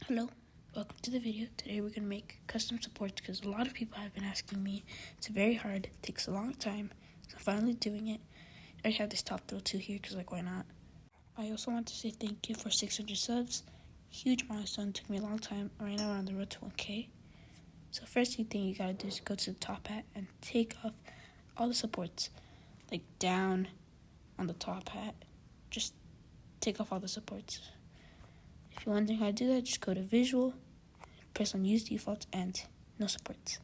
Hello, welcome to the video. Today we're going to make custom supports because a lot of people have been asking me. It's very hard, it takes a long time, so I'm finally doing it. I have this top throw 2 here because why not? I also want to say thank you for 600 subs. Huge milestone, took me a long time. Right now we're on the road to 1K. So first thing you gotta do is go to the top hat and take off all the supports, like down on the top hat. Just take off all the supports. If you're wondering how to do that, just go to visual, press on use defaults, and no supports.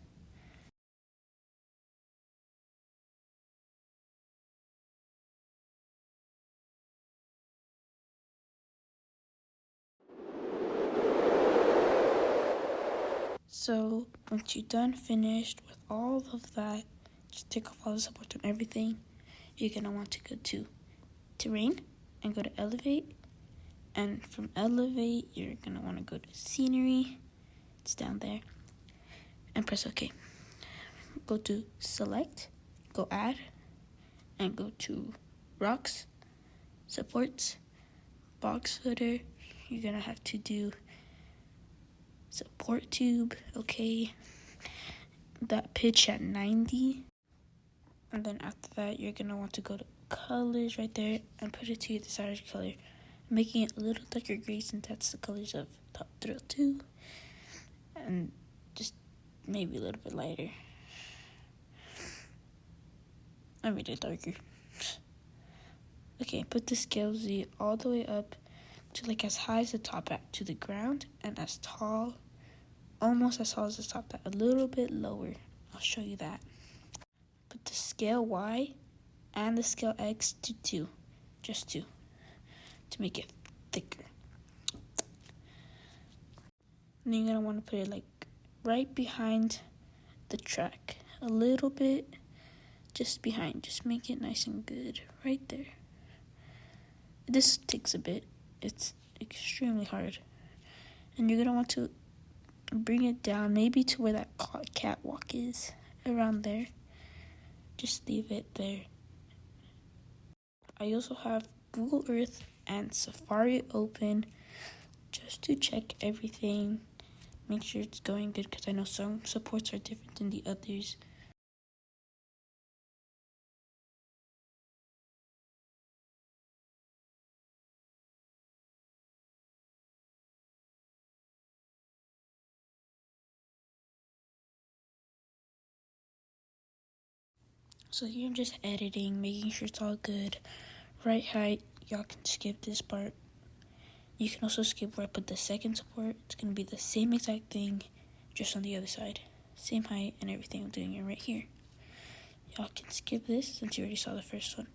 So once you're done, finished with all of that, just take off all the supports and everything. You're gonna want to go to terrain and go to elevate. And from elevate, you're gonna want to go to scenery. It's down there. And press OK. Go to select, go add, and go to rocks, supports, box footer. You're gonna have to do support tube, okay. That pitch at 90. And then after that, you're gonna want to go to colors right there and put it to your desired color, making it a little darker gray since that's the colors of Top Thrill 2. And just maybe a little bit lighter. I made it darker. Okay, put the scale Z all the way up to as high as the top hat to the ground and as tall, almost as tall as the top hat, a little bit lower. I'll show you that. Put the scale Y and the scale X to 2, just 2, to make it thicker. And then you're gonna want to put it right behind the track, a little bit just behind. Just make it nice and good right there. This takes a bit. It's extremely hard. And you're gonna want to bring it down maybe to where that catwalk is, around there. Just leave it there. I also have Google Earth and Safari open just to check everything, make sure it's going good, because I know some supports are different than the others. So here I'm just editing, making sure it's all good. Right height, y'all can skip this part. You can also skip where I put the second support. It's going to be the same exact thing, just on the other side. Same height and everything. I'm doing it right here. Y'all can skip this since you already saw the first one.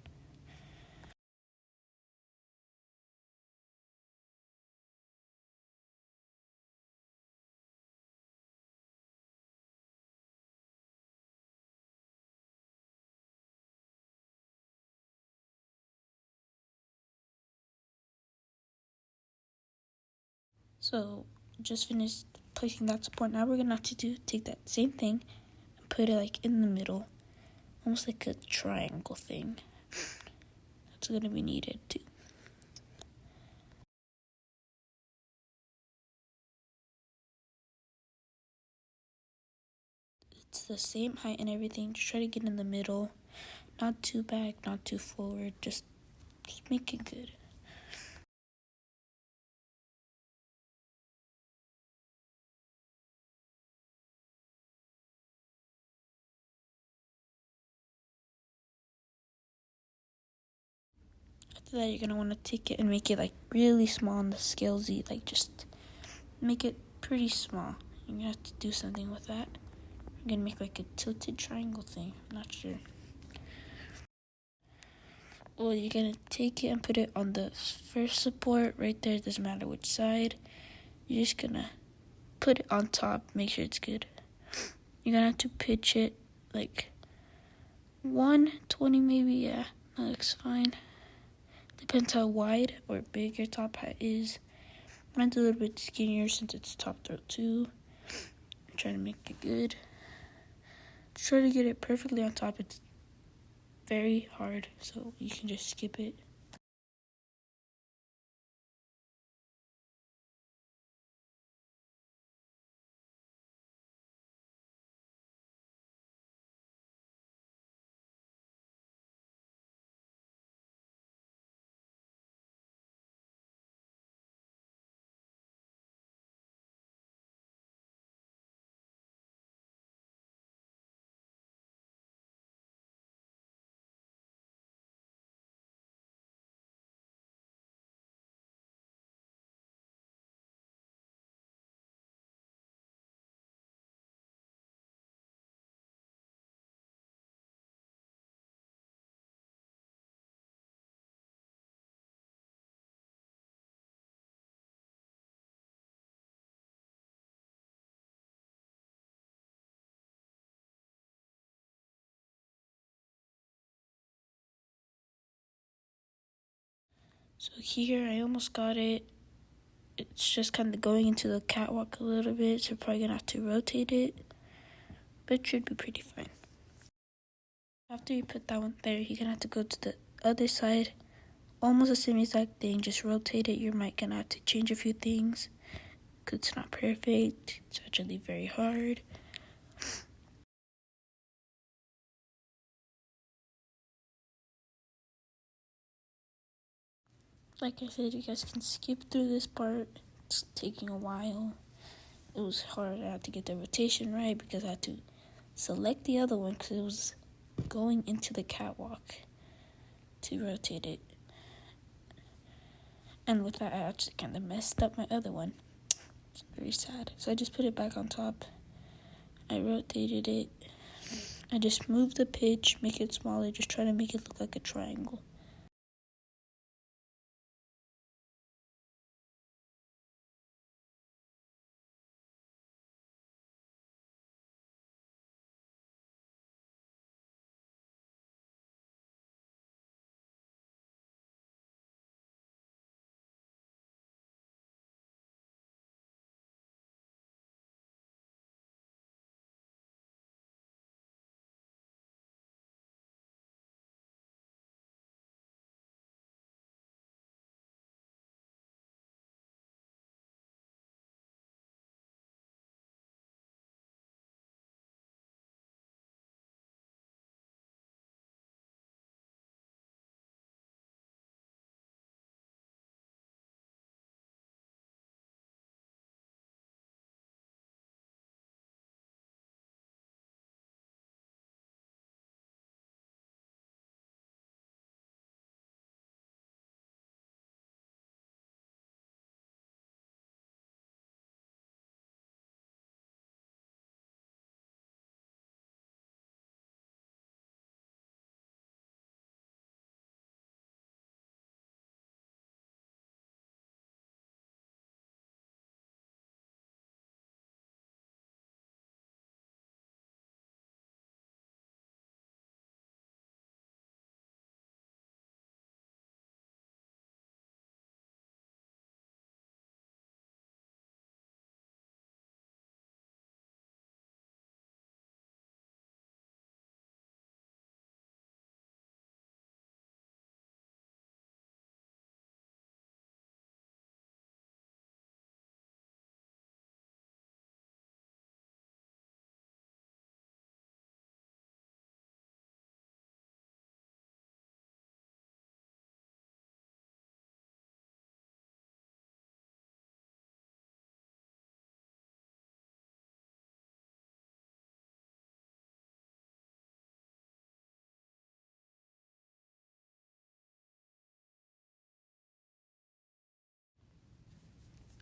So just finished placing that support. Now we're going to have to take that same thing and put it in the middle, almost like a triangle thing. That's going to be needed too. It's the same height and everything. Just try to get in the middle. Not too back, not too forward. Just make it good. After that, you're going to want to take it and make it really small on the scale Z. Just make it pretty small. You're going to have to do something with that. I'm going to make a tilted triangle thing. I'm not sure. Well, you're going to take it and put it on the first support right there. It doesn't matter which side. You're just going to put it on top. Make sure it's good. You're going to have to pitch it 120 maybe. Yeah, that looks fine. Depends how wide or big your top hat is. Mine's a little bit skinnier since it's Top Thrill 2. I'm trying to make it good. Try to get it perfectly on top. It's very hard, so you can just skip it. So here I almost got it. It's just kind of going into the catwalk a little bit, so probably gonna have to rotate it, but it should be pretty fine. After you put that one there, you're gonna have to go to the other side. Almost the same exact thing, just rotate it. You might gonna have to change a few things because it's not perfect. It's actually very hard. Like I said, you guys can skip through this part. It's taking a while. It was hard. I had to get the rotation right because I had to select the other one because it was going into the catwalk to rotate it. And with that, I actually kind of messed up my other one. It's very sad. So I just put it back on top. I rotated it. I just moved the pitch, make it smaller, just try to make it look like a triangle.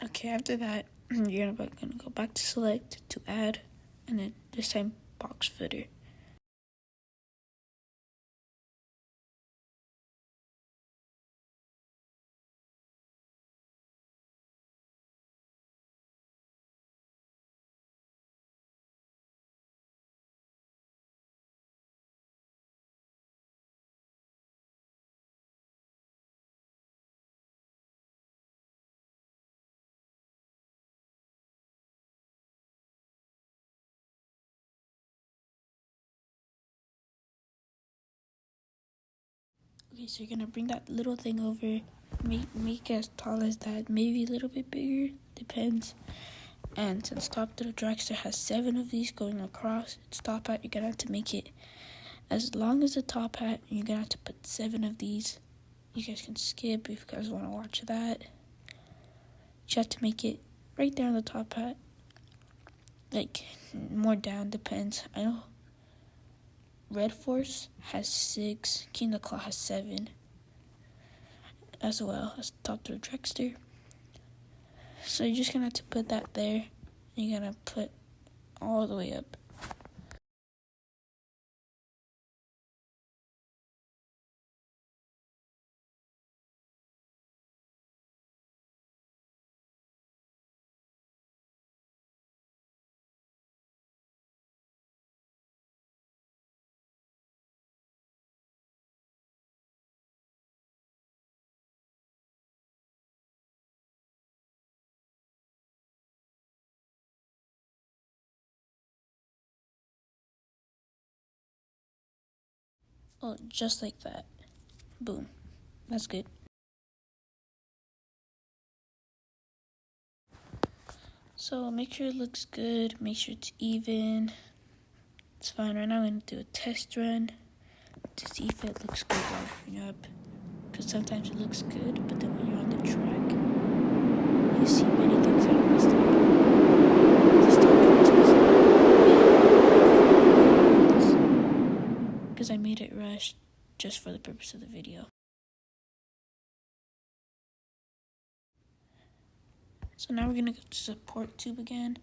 Okay, after that, you're gonna go back to select, to add, and then this time box footer. Okay, so you're gonna bring that little thing over, make it as tall as that, maybe a little bit bigger, depends. And since Top Thrill Dragster has 7 of these going across its top hat, you're gonna have to make it as long as the top hat. You're gonna have to put 7 of these. You guys can skip if you guys want to watch that. You have to make it right there on the top hat. Like, more down, depends. I know Red Force has 6, King of Claw has 7, as well as Top Thrill Dragster. So you're just gonna have to put that there. You're gonna put all the way up. Oh, just like that. Boom. That's good. So make sure it looks good. Make sure it's even. It's fine. Right now I'm going to do a test run to see if it looks good while going up. Because sometimes it looks good, but then when you're on the track, you see many things that are messed up. This time because I made it rush just for the purpose of the video. So now we're going to go to support tube again.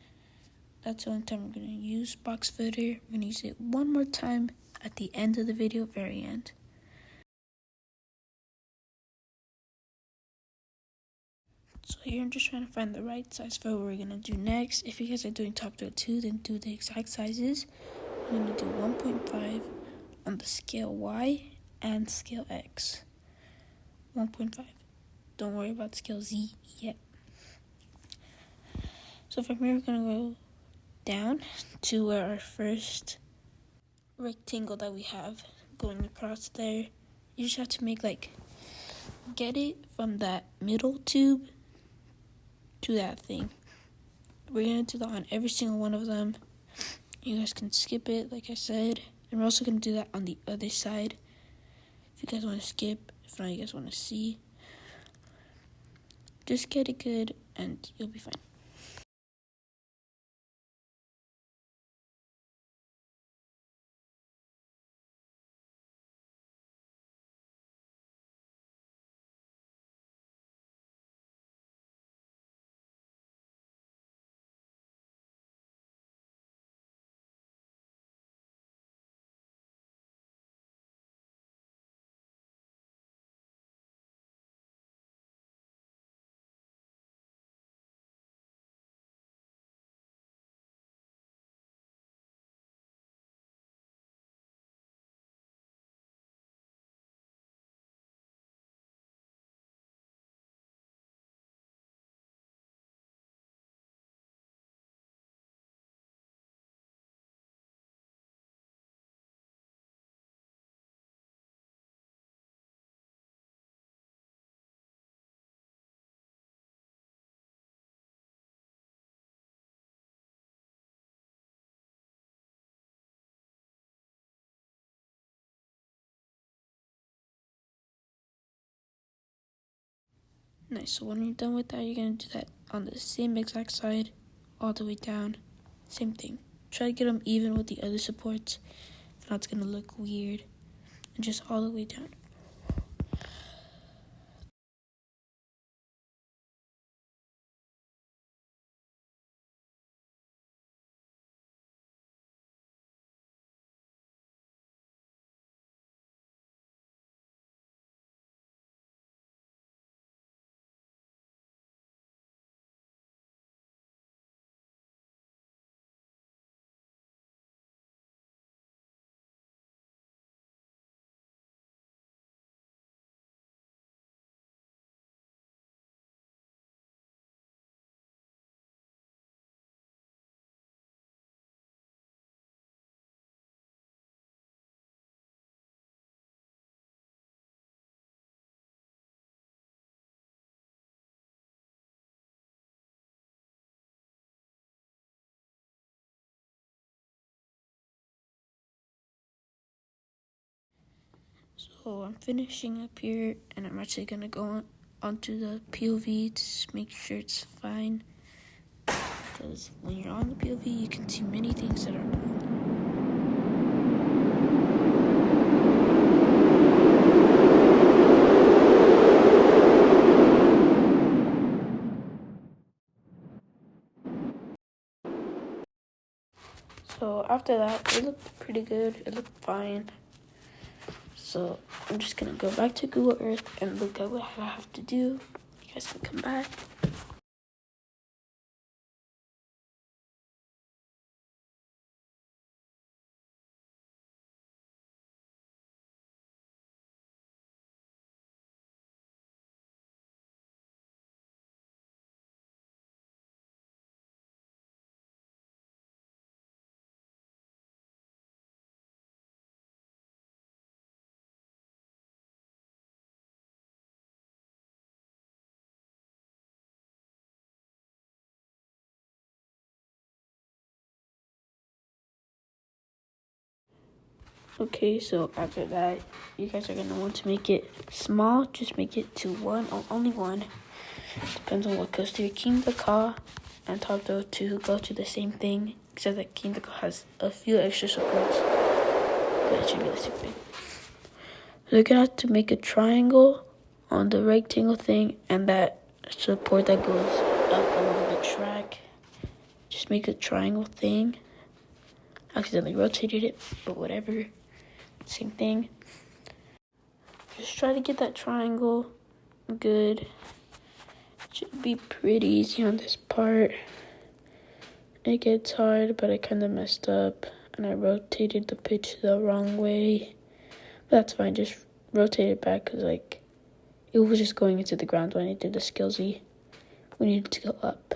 That's the only time we're going to use box footer. We're going to use it one more time at the end of the video, very end. So here I'm just trying to find the right size for what we're going to do next. If you guys are doing top throw 2, then do the exact sizes. I'm going to do 1.5 on the scale Y and scale X. 1.5. Don't worry about scale Z yet. So from here we're going to go down to where our first rectangle that we have going across there. You just have to make get it from that middle tube to that thing. We're going to do that on every single one of them. You guys can skip it, like I said. And we're also going to do that on the other side. If you guys want to skip, if not, you guys want to see. Just get it good, and you'll be fine. Nice, so when you're done with that, you're going to do that on the same exact side, all the way down. Same thing. Try to get them even with the other supports. If not, it's going to look weird. And just all the way down. So I'm finishing up here, and I'm actually going to go onto the POV to make sure it's fine. Because when you're on the POV, you can see many things that are wrong. So after that, it looked pretty good. It looked fine. So I'm just going to go back to Google Earth and look at what I have to do. You guys can come back. Okay, so after that, you guys are gonna want to make it small. Just make it to one or only one. Depends on what goes to your King the Ka and top row 2 go to the same thing, except that King the Ka has a few extra supports, but it should be the same thing. So you're gonna have to make a triangle on the rectangle thing and that support that goes up along the track. Just make a triangle thing. Accidentally rotated it, but whatever. Same thing. Just try to get that triangle good. Should be pretty easy on this part. It gets hard, but I kind of messed up and I rotated the pitch the wrong way. But that's fine, just rotate it back because like it was just going into the ground when I did the skillsy. We needed to go up.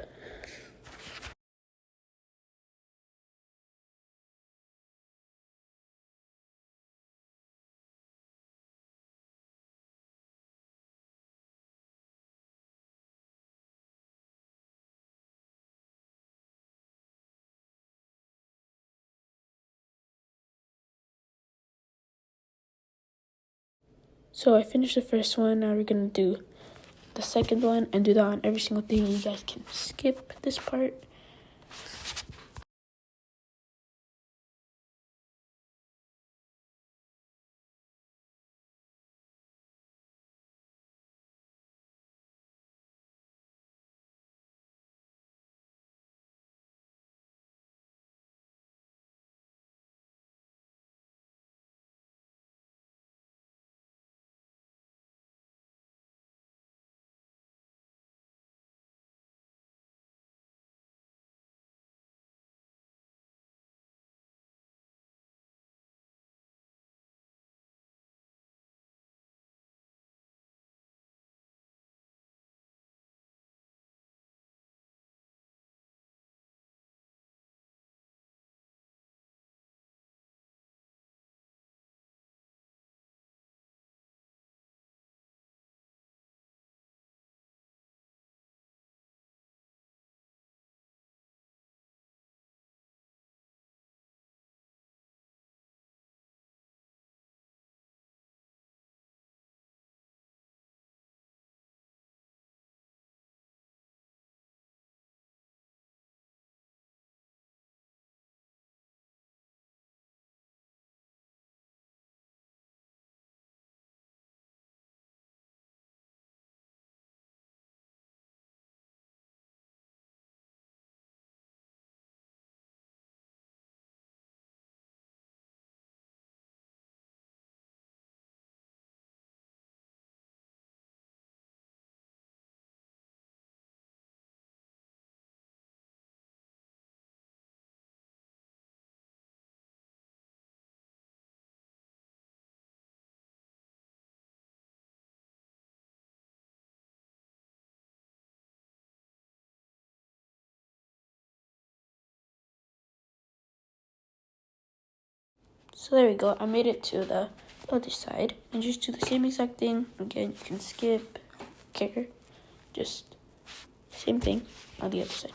So I finished the first one. Now we're gonna do the second one and do that on every single thing. You guys can skip this part. So there we go. I made it to the other side and just do the same exact thing. Again, you can skip, care, just same thing on the other side.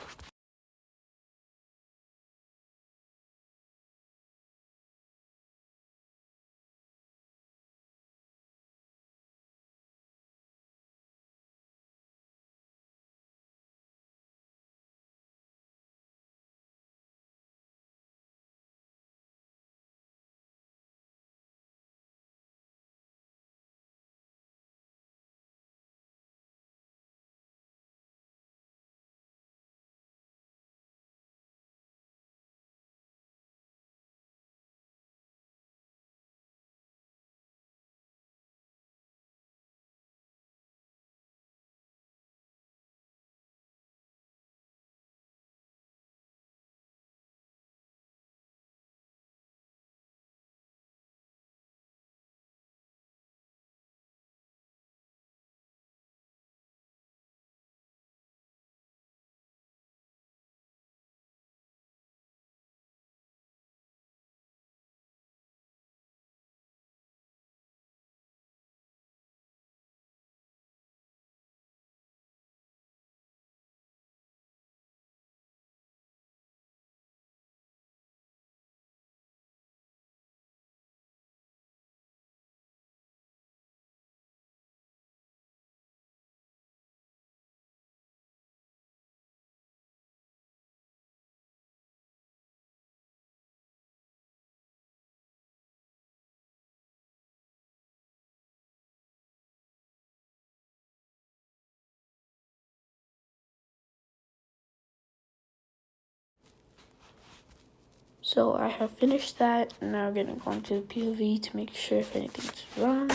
So I have finished that, and now we're gonna go into the POV to make sure if anything's wrong.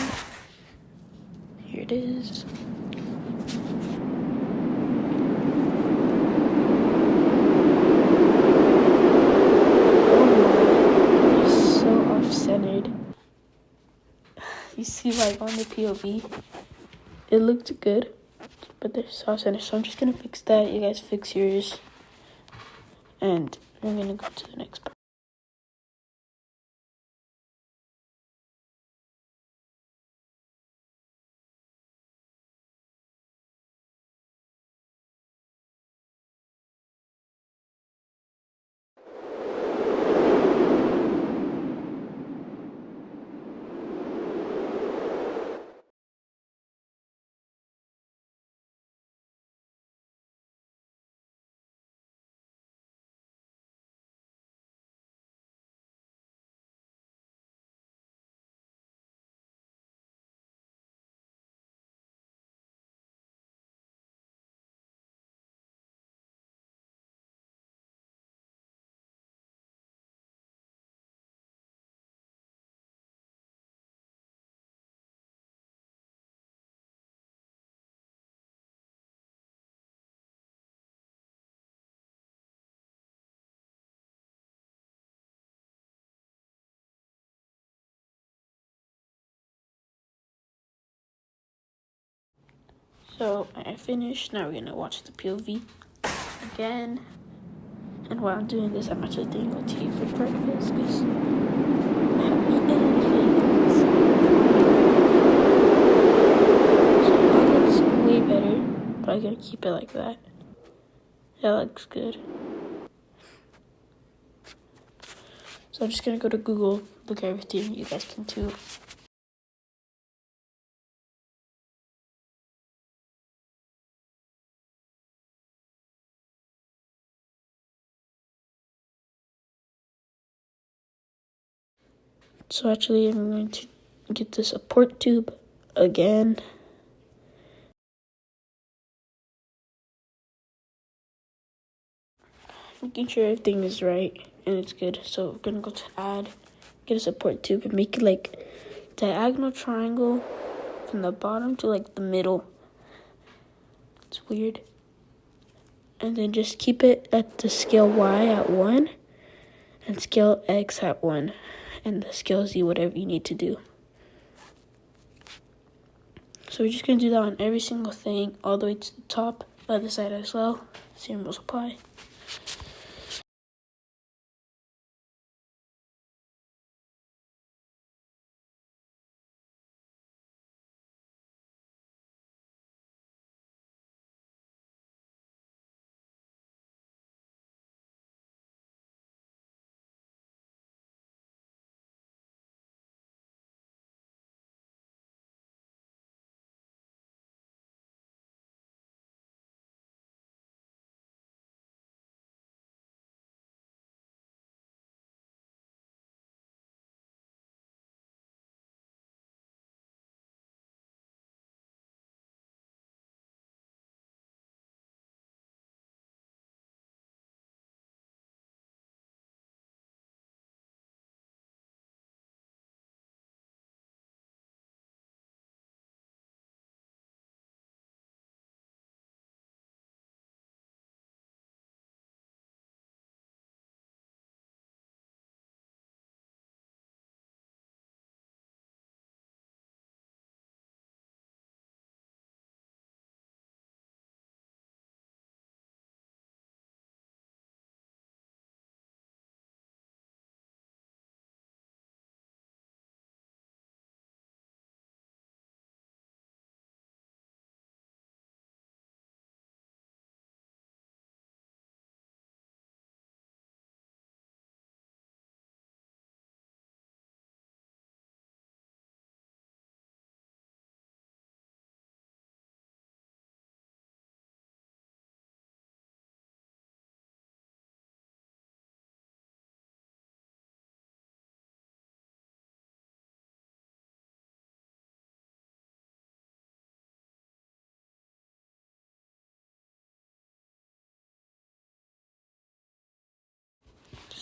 Here it is. Oh my, it's so off-centered. You see, like on the POV, it looked good, but they're so off-centered. So I'm just gonna fix that. You guys fix yours, and we're gonna go to the next part. So I finished. Now we're gonna watch the POV again. And while I'm doing this, I'm actually doing what tea for breakfast because I haven't eaten anything. So that looks way better, but I'm gonna keep it like that. That looks good. So I'm just gonna go to Google, look at everything. You guys can too. So actually, I'm going to get the support tube again. Making sure everything is right and it's good. So we're gonna go to add, get a support tube and make it like diagonal triangle from the bottom to like the middle. It's weird. And then just keep it at the scale Y at 1 and scale X at 1 and the scale Z, whatever you need to do. So we're just going to do that on every single thing all the way to the top, other side as well. Same rules apply.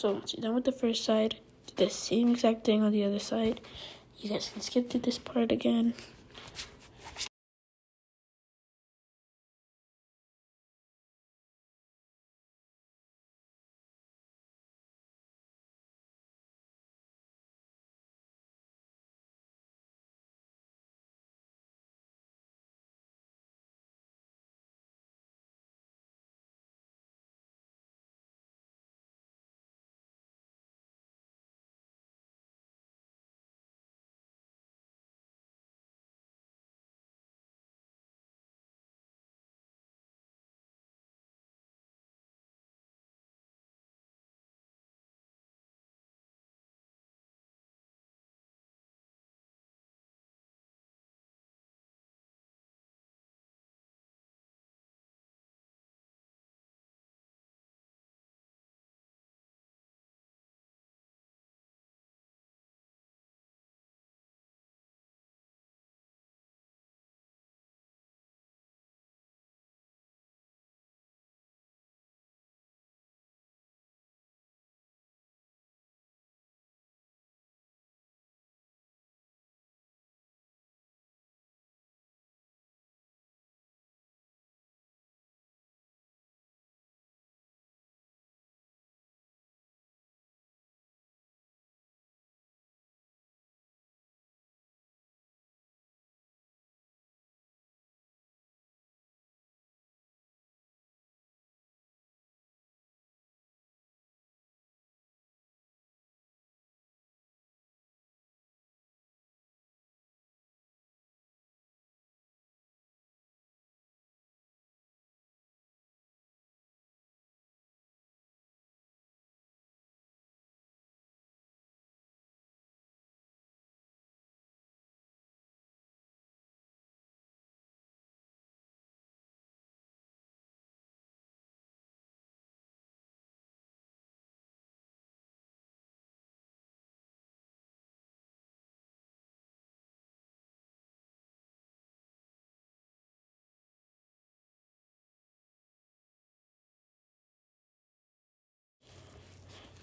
So once you're done with the first side, do the same exact thing on the other side. You guys can skip to this part again.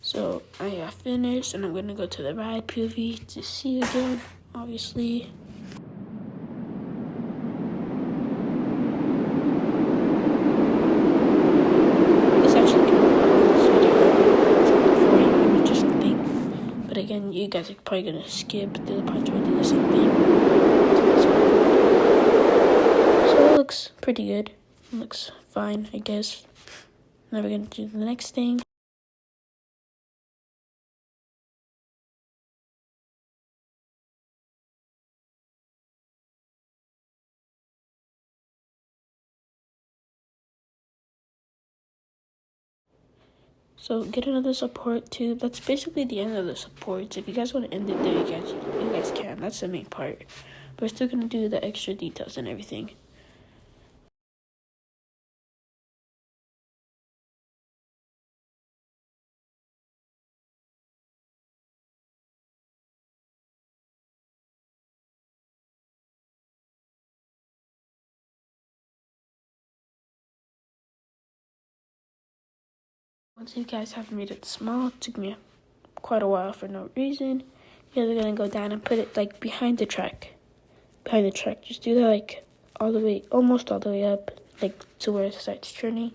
So I got finished, and I'm gonna go to the ride POV to see again, obviously. It's actually this video 40 minutes or something. But again, you guys are probably gonna skip the parts where I do the same thing. So it looks pretty good. It looks fine, I guess. Now we're gonna do the next thing. So get another support too. That's basically the end of the supports. If you guys want to end it there, you guys can. That's the main part. But we're still gonna do the extra details and everything. Once you guys have made it small, it took me quite a while for no reason. You guys are gonna go down and put it like behind the track. Behind the track. Just do that like all the way, almost all the way up, like to where it starts turning.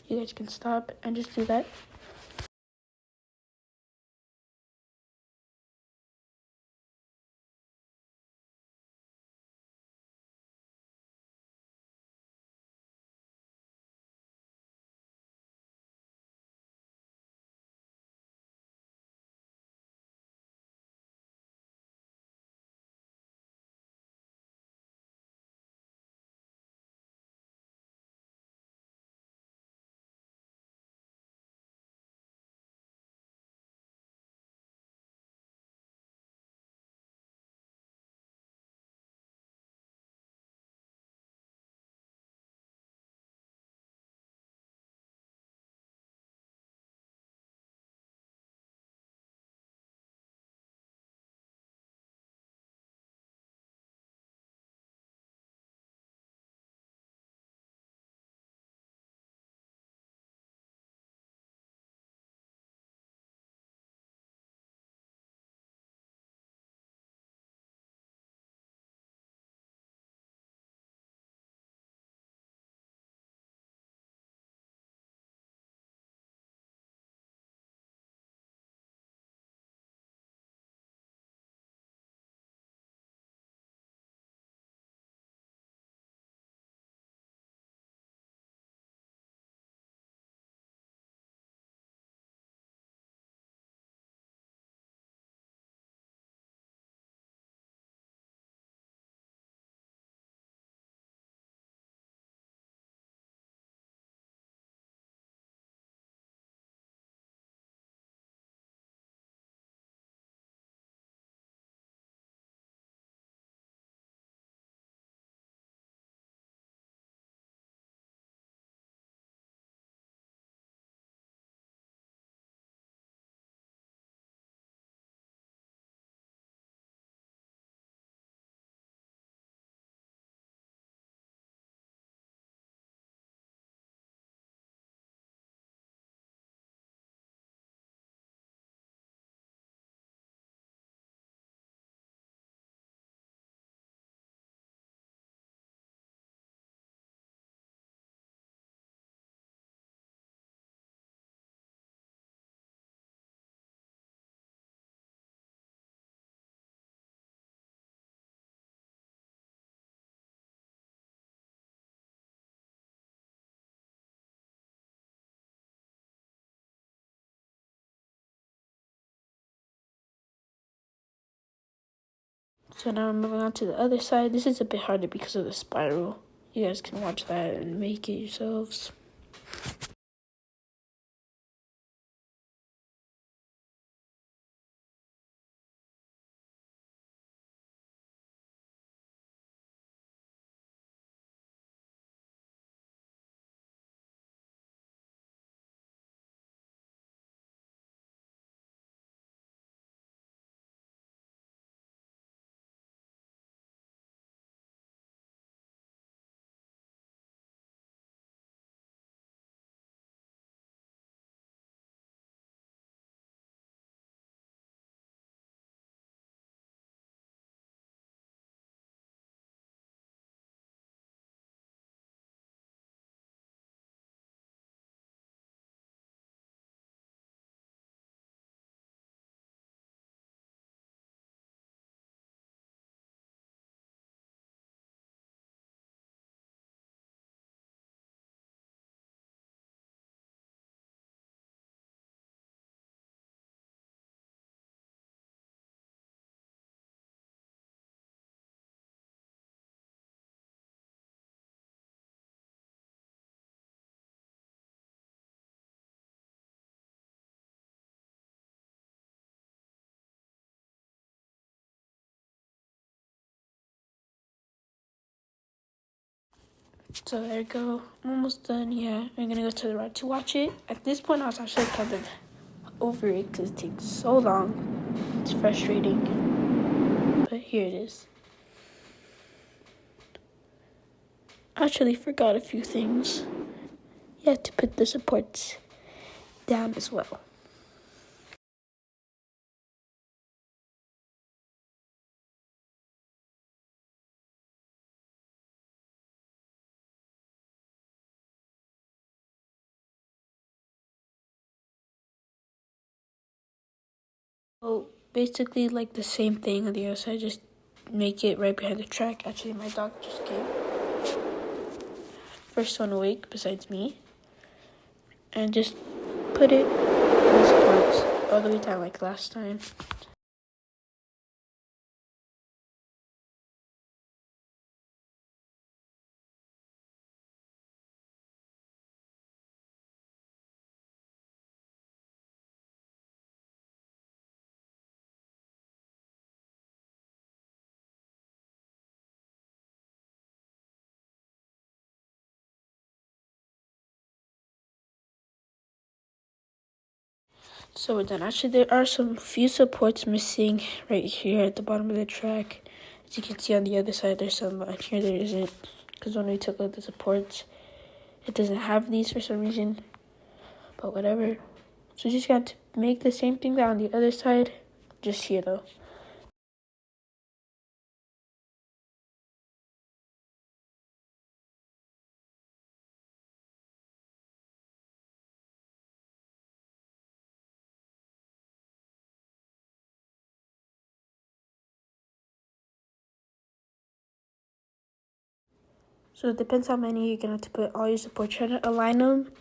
You guys can stop and just do that. So now I'm moving on to the other side. This is a bit harder because of the spiral. You guys can watch that and make it yourselves. So there we go. I'm almost done. Yeah, I'm gonna go to the right to watch it. At this point, I was actually kind of over it because it takes so long. It's frustrating. But here it is. I actually forgot a few things. You have to put the supports down as well. So basically like the same thing on the other side, just make it right behind the track. Actually, my dog just came. First one awake besides me. And just put it in the supports all the way down like last time. So we're done. Actually, there are some few supports missing right here at the bottom of the track. As you can see on the other side, there's some, but here there isn't. Because when we took out the supports, it doesn't have these for some reason. But whatever. So you just got to make the same thing on the other side, just here though. So it depends how many you're gonna have to put all your supports. Try to align them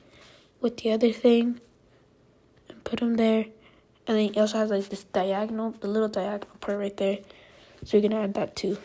with the other thing and put them there. And then it also has like this diagonal, the little diagonal part right there. So you're gonna add that too.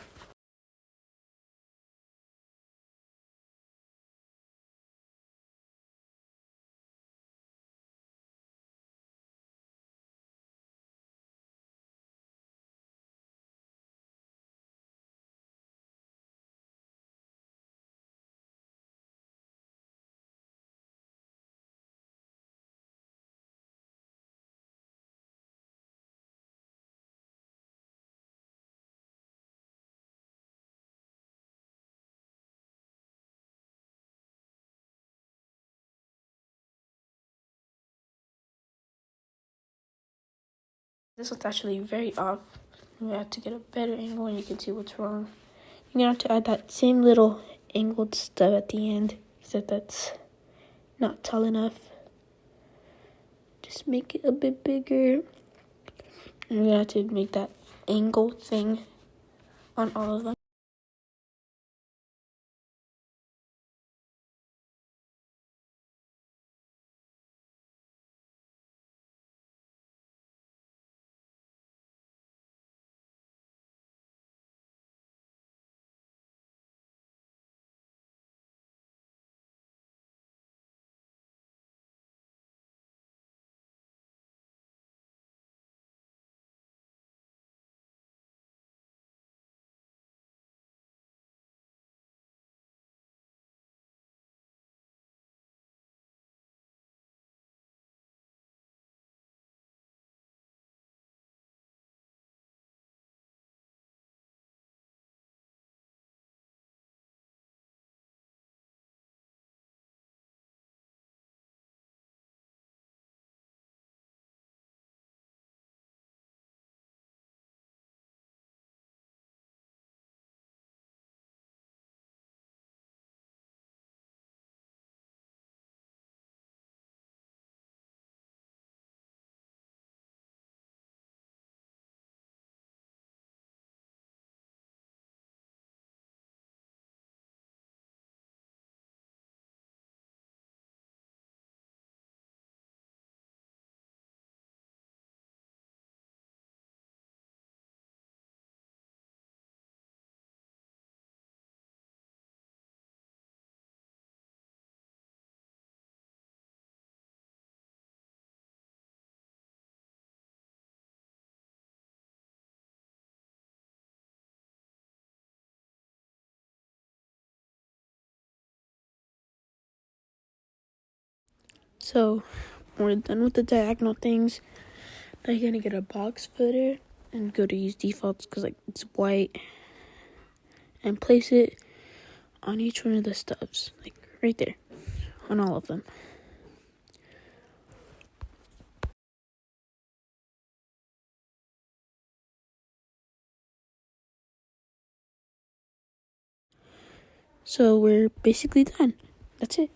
This one's actually very off. You have to get a better angle and you can see what's wrong. You're gonna have to add that same little angled stub at the end, except that's not tall enough. Just make it a bit bigger. And you're gonna have to make that angle thing on all of them. So we're done with the diagonal things. Now you're gonna get a box footer and go to use defaults because like it's white, and place it on each one of the stubs, like right there, on all of them. So we're basically done. That's it.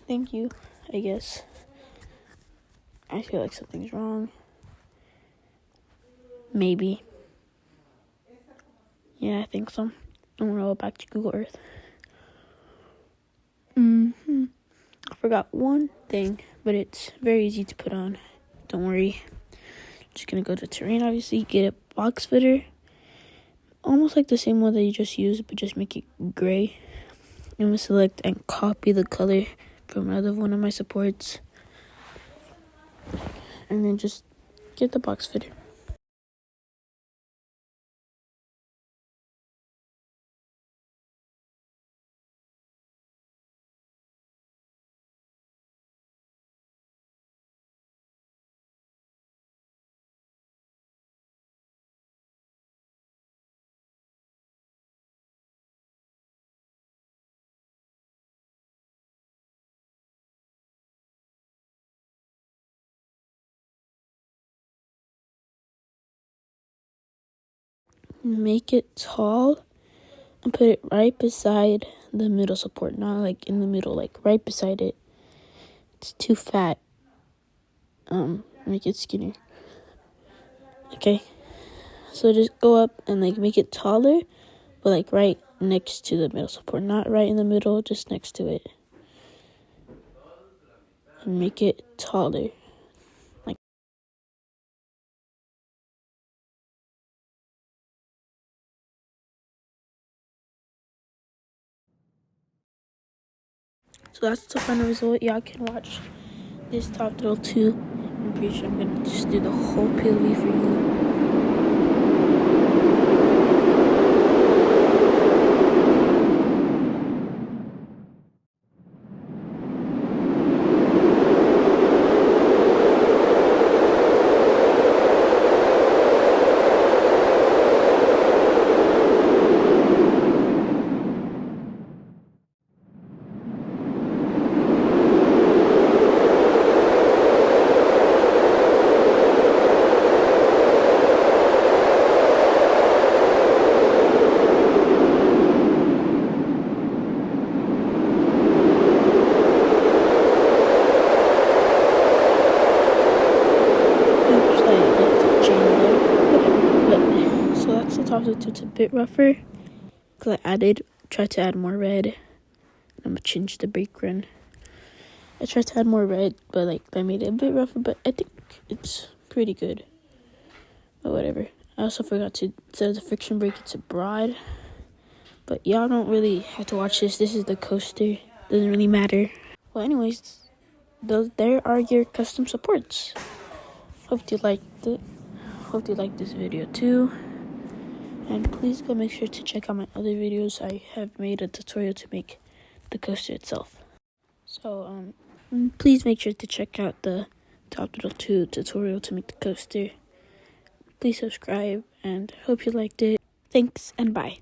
Thank you, I guess. I feel like something's wrong. Maybe. Yeah, I think so. I'm gonna go back to Google Earth. I forgot one thing, but it's very easy to put on. Don't worry. Just gonna go to terrain, obviously, get a box footer. Almost like the same one that you just used, but just make it gray. I'm gonna select and copy the color from another one of my supports. And then just get the box footer. Make it tall and put it right beside the middle support, not like in the middle, like right beside it. It's too fat. Make it skinnier. Okay. So just go up and like make it taller, but like right next to the middle support, not right in the middle, just next to it. And make it taller. Like so that's the final result. Y'all can watch this top thrill too. I'm pretty sure I'm gonna just do the whole POV for you. Top it to a bit rougher because I tried to add more red. I'm gonna change the brake run. I tried to add more red, but like I made it a bit rougher, but I think it's pretty good. But whatever. I also forgot to set the friction brake, it's a broad. But y'all don't really have to watch this. This is the coaster. Doesn't really matter. Well, anyways, there are your custom supports. Hope you liked it. Hope you liked this video too. And please go make sure to check out my other videos. I have made a tutorial to make the coaster itself. So, please make sure to check out the Top Thrill 2 tutorial to make the coaster. Please subscribe and hope you liked it. Thanks and bye.